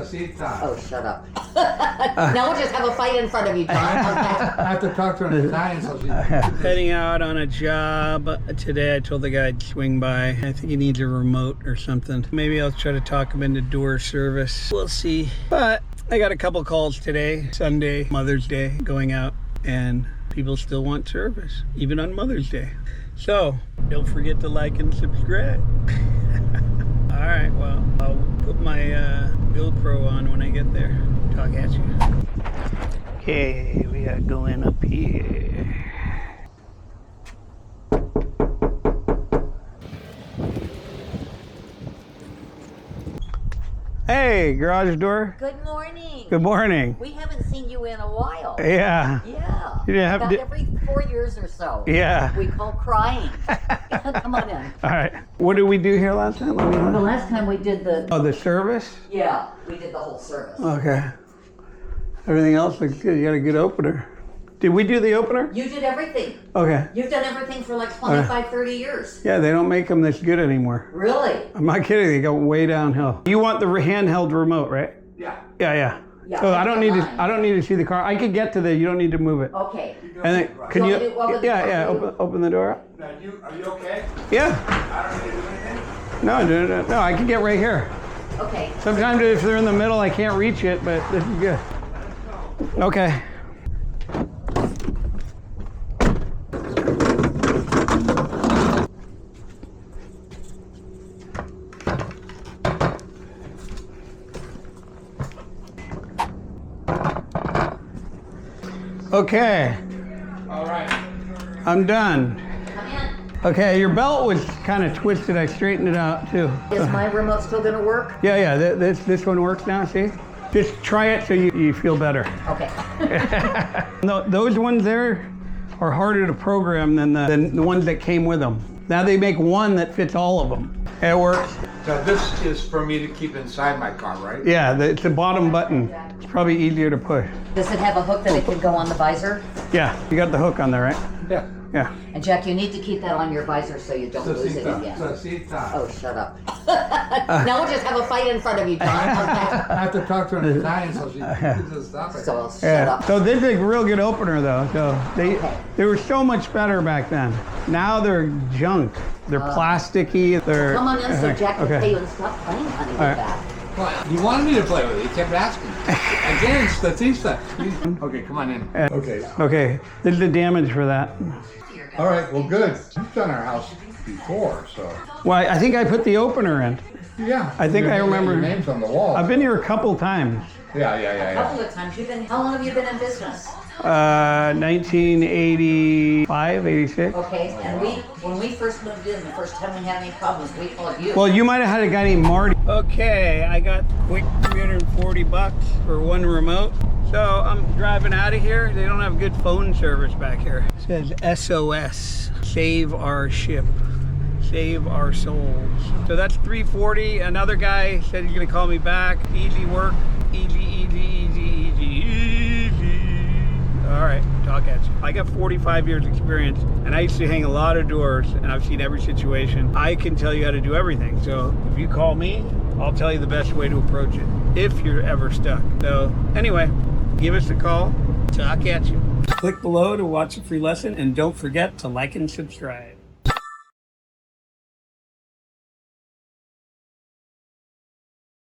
Oh, shut up. Now we'll just have a fight in front of you, John. I have to talk to her in Italian, so she... Heading out on a job today. I told the guy I'd swing by. I think he needs a remote or something. Maybe I'll try to talk him into door service. We'll see. But I got a couple calls today, Sunday, Mother's Day, going out, and people still want service, even on Mother's Day. So don't forget to like and subscribe. All right, well, I'll put my GoPro on when I get there. Talk at you. Okay, we gotta go in up here. Hey, garage door. Good morning. Good morning. We haven't seen you in a while. Yeah. Yeah. You didn't have About to... every 4 years or so. Yeah. We call crying. Come on in. All right. What did we do here last time? Let me The know. last time we did the... Oh, the service? Yeah, we did the whole service. Okay. Everything else looks good. You got a good opener. Did we do the opener? You did everything. Okay. You've done everything for like 25, 30 years. Yeah, they don't make them this good anymore. Really? I'm not kidding. They go way downhill. You want the handheld remote, right? Yeah. Yeah. Yeah, So I don't need to. mine. I don't need to see the car. I could get to the. You don't need to move it. Okay. And then can So you? you open the door Yeah. for you? Open the door up. Now, are you okay? Yeah. I don't need to do anything? No. I can get right here. Okay. Sometimes if they're in the middle, I can't reach it, but this is good. Okay. Okay, All right. I'm done. Come in. Okay, your belt was kind of twisted. I straightened it out too. Is my remote still going to work? Yeah. This one works now. See, just try it so you feel better. Okay. No, those ones there are harder to program than the ones that came with them. Now they make one that fits all of them. It works. So this is for me to keep inside my car, right? Yeah, it's the bottom button. It's probably easier to push. Does it have a hook that it can go on the visor? Yeah, you got the hook on there, right? Yeah. Yeah. And Jack, you need to keep that on your visor so you don't lose it again. Oh, shut up. Now we'll just have a fight in front of you, John. I have to talk to her in Italian, so she can just stop it. So I'll shut Yeah. up. So this is a real good opener though. So they were so much better back then. Now they're junk. They're plasticky. They're Come on in so Jack can okay. pay you and stop playing, honey, with right. that. Well, you wanted me to play with it. You kept asking. Again, Statista. Okay, come on in. Okay. Okay, this is the damage for that. All right, well, good. You've done our house before, so. Well, I think I put the opener in. Yeah. I think I remember. Your name's on the wall. I've been here a couple times. Yeah. A couple of times. How long have you been in business? 1985, 86. Okay, and when we first moved in, the first time we had any problems, we called you. Well, you might have had a guy named Marty. Okay, I got quick $340 for one remote. So I'm driving out of here. They don't have good phone service back here. It says SOS, save our ship, save our souls. So that's $340. Another guy said he's gonna call me back. Easy work, easy. All right, talk at you. I got 45 years experience and I used to hang a lot of doors and I've seen every situation. I can tell you how to do everything. So if you call me, I'll tell you the best way to approach it if you're ever stuck. So anyway, give us a call, talk at you. Click below to watch a free lesson and don't forget to like and subscribe.